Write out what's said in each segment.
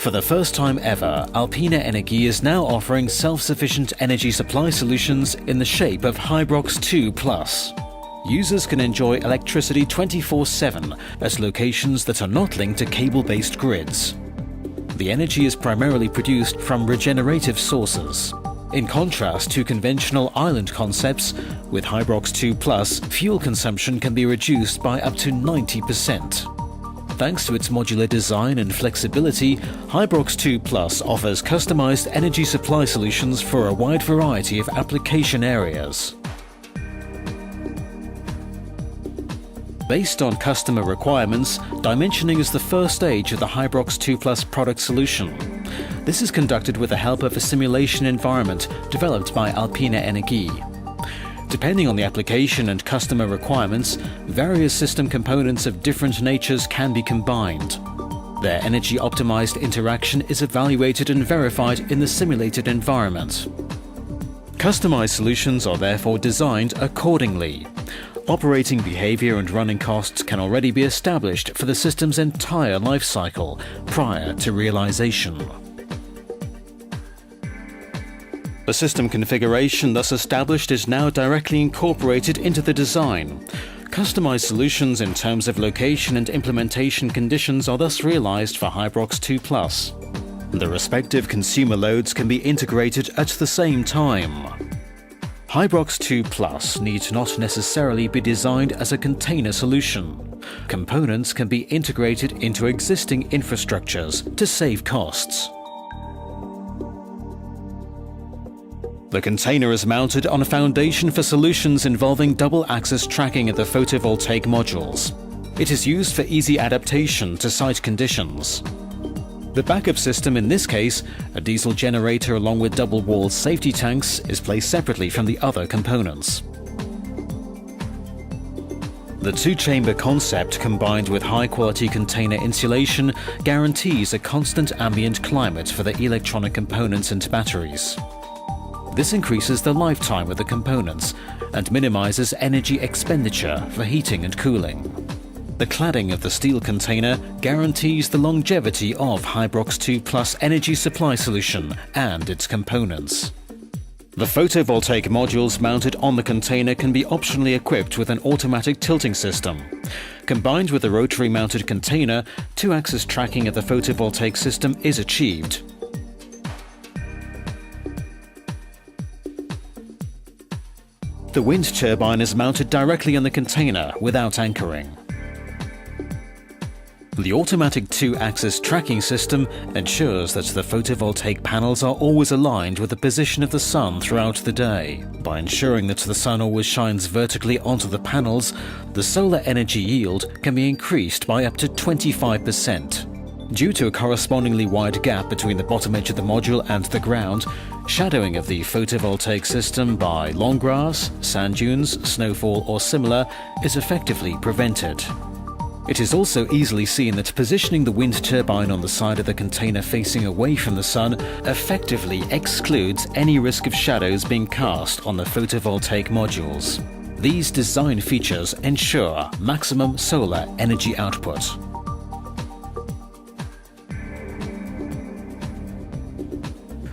For the first time ever, ALPINE-ENERGIE is now offering self-sufficient energy supply solutions in the shape of Hybrox2+. Users can enjoy electricity 24/7 at locations that are not linked to cable-based grids. The energy is primarily produced from regenerative sources. In contrast to conventional island concepts, with Hybrox2+, fuel consumption can be reduced by up to 90%. Thanks to its modular design and flexibility, Hybrox2+ offers customized energy supply solutions for a wide variety of application areas. Based on customer requirements, dimensioning is the first stage of the Hybrox2+ product solution. This is conducted with the help of a simulation environment developed by ALPINE-ENERGIE. Depending on the application and customer requirements, various system components of different natures can be combined. Their energy-optimized interaction is evaluated and verified in the simulated environment. Customized solutions are therefore designed accordingly. Operating behavior and running costs can already be established for the system's entire life cycle prior to realization. The system configuration thus established is now directly incorporated into the design. Customized solutions in terms of location and implementation conditions are thus realized for Hybrox2+. The respective consumer loads can be integrated at the same time. Hybrox2+ need not necessarily be designed as a container solution. Components can be integrated into existing infrastructures to save costs. The container is mounted on a foundation for solutions involving double-axis tracking of the photovoltaic modules. It is used for easy adaptation to site conditions. The backup system, in this case, a diesel generator along with double-walled safety tanks, is placed separately from the other components. The two-chamber concept, combined with high-quality container insulation, guarantees a constant ambient climate for the electronic components and batteries. This increases the lifetime of the components and minimizes energy expenditure for heating and cooling. The cladding of the steel container guarantees the longevity of Hybrox2+ energy supply solution and its components. The photovoltaic modules mounted on the container can be optionally equipped with an automatic tilting system. Combined with the rotary-mounted container, two-axis tracking of the photovoltaic system is achieved. The wind turbine is mounted directly on the container without anchoring. The automatic two-axis tracking system ensures that the photovoltaic panels are always aligned with the position of the sun throughout the day. By ensuring that the sun always shines vertically onto the panels, the solar energy yield can be increased by up to 25%. Due to a correspondingly wide gap between the bottom edge of the module and the ground, shadowing of the photovoltaic system by long grass, sand dunes, snowfall or similar is effectively prevented. It is also easily seen that positioning the wind turbine on the side of the container facing away from the sun effectively excludes any risk of shadows being cast on the photovoltaic modules. These design features ensure maximum solar energy output.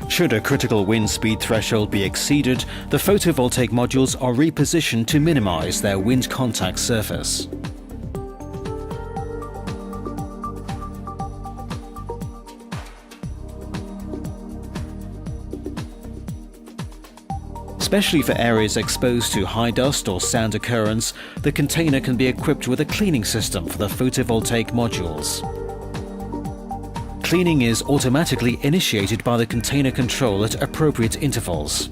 Should a critical wind speed threshold be exceeded, the photovoltaic modules are repositioned to minimize their wind contact surface. Especially for areas exposed to high dust or sand occurrence, the container can be equipped with a cleaning system for the photovoltaic modules. Cleaning is automatically initiated by the container control at appropriate intervals.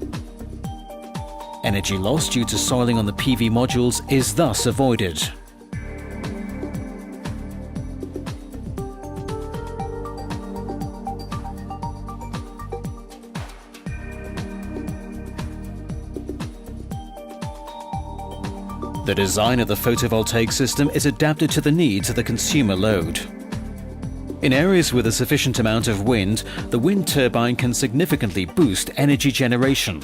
Energy loss due to soiling on the PV modules is thus avoided. The design of the photovoltaic system is adapted to the needs of the consumer load. In areas with a sufficient amount of wind, the wind turbine can significantly boost energy generation.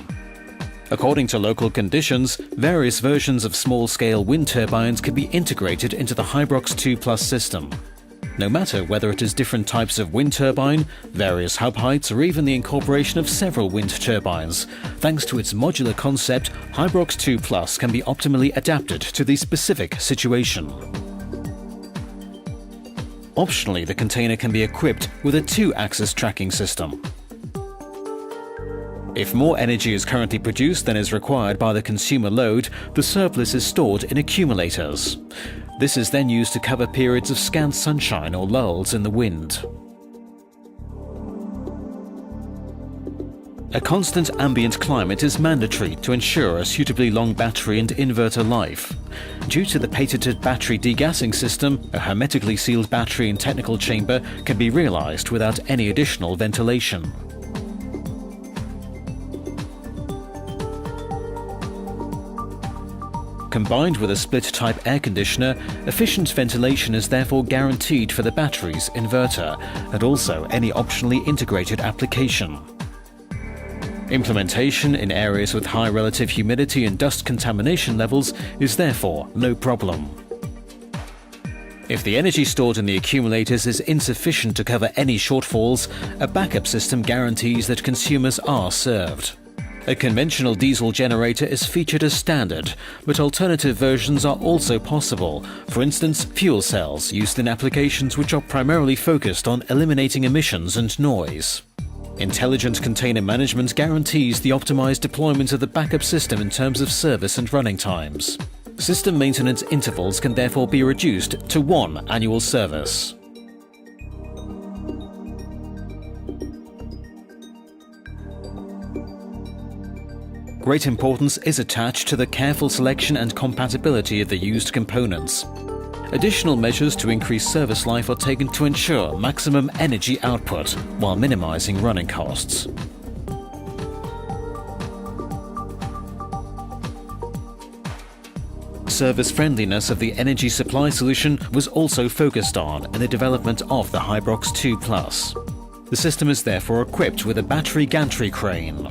According to local conditions, various versions of small-scale wind turbines can be integrated into the Hybrox2+ system. No matter whether it is different types of wind turbine, various hub heights, or even the incorporation of several wind turbines, thanks to its modular concept, Hybrox2 Plus can be optimally adapted to the specific situation. Optionally, the container can be equipped with a 2-axis tracking system. If more energy is currently produced than is required by the consumer load, the surplus is stored in accumulators. This is then used to cover periods of scant sunshine or lulls in the wind. A constant ambient climate is mandatory to ensure a suitably long battery and inverter life. Due to the patented battery degassing system, a hermetically sealed battery and technical chamber can be realized without any additional ventilation. Combined with a split-type air conditioner, efficient ventilation is therefore guaranteed for the battery's inverter and also any optionally integrated application. Implementation in areas with high relative humidity and dust contamination levels is therefore no problem. If the energy stored in the accumulators is insufficient to cover any shortfalls, a backup system guarantees that consumers are served. A conventional diesel generator is featured as standard, but alternative versions are also possible, for instance fuel cells used in applications which are primarily focused on eliminating emissions and noise. Intelligent container management guarantees the optimized deployment of the backup system in terms of service and running times. System maintenance intervals can therefore be reduced to 1 annual service. Great importance is attached to the careful selection and compatibility of the used components. Additional measures to increase service life are taken to ensure maximum energy output while minimizing running costs. Service friendliness of the energy supply solution was also focused on in the development of the Hybrox2 Plus. The system is therefore equipped with a battery gantry crane.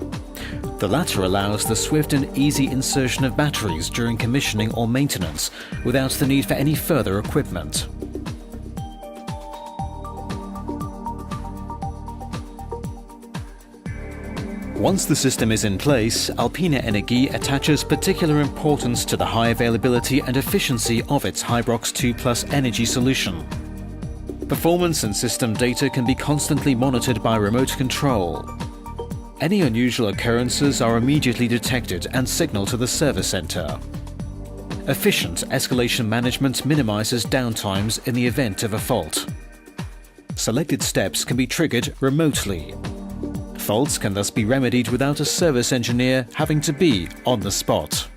The latter allows the swift and easy insertion of batteries during commissioning or maintenance without the need for any further equipment. Once the system is in place, ALPINE-ENERGIE attaches particular importance to the high availability and efficiency of its Hybrox2 Plus energy solution. Performance and system data can be constantly monitored by remote control. Any unusual occurrences are immediately detected and signaled to the service center. Efficient escalation management minimizes downtimes in the event of a fault. Selected steps can be triggered remotely. Faults can thus be remedied without a service engineer having to be on the spot.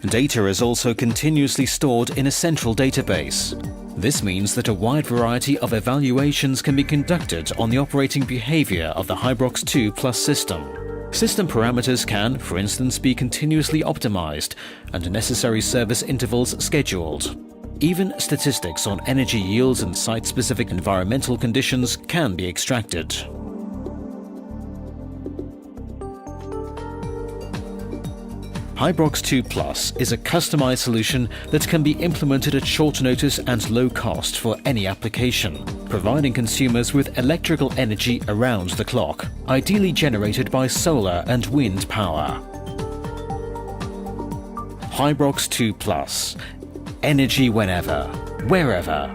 Data is also continuously stored in a central database. This means that a wide variety of evaluations can be conducted on the operating behavior of the Hybrox2 Plus system. System parameters can, for instance, be continuously optimized and necessary service intervals scheduled. Even statistics on energy yields and site-specific environmental conditions can be extracted. Hybrox2 Plus is a customized solution that can be implemented at short notice and low cost for any application, providing consumers with electrical energy around the clock, ideally generated by solar and wind power. Hybrox2 Plus. Energy whenever, wherever.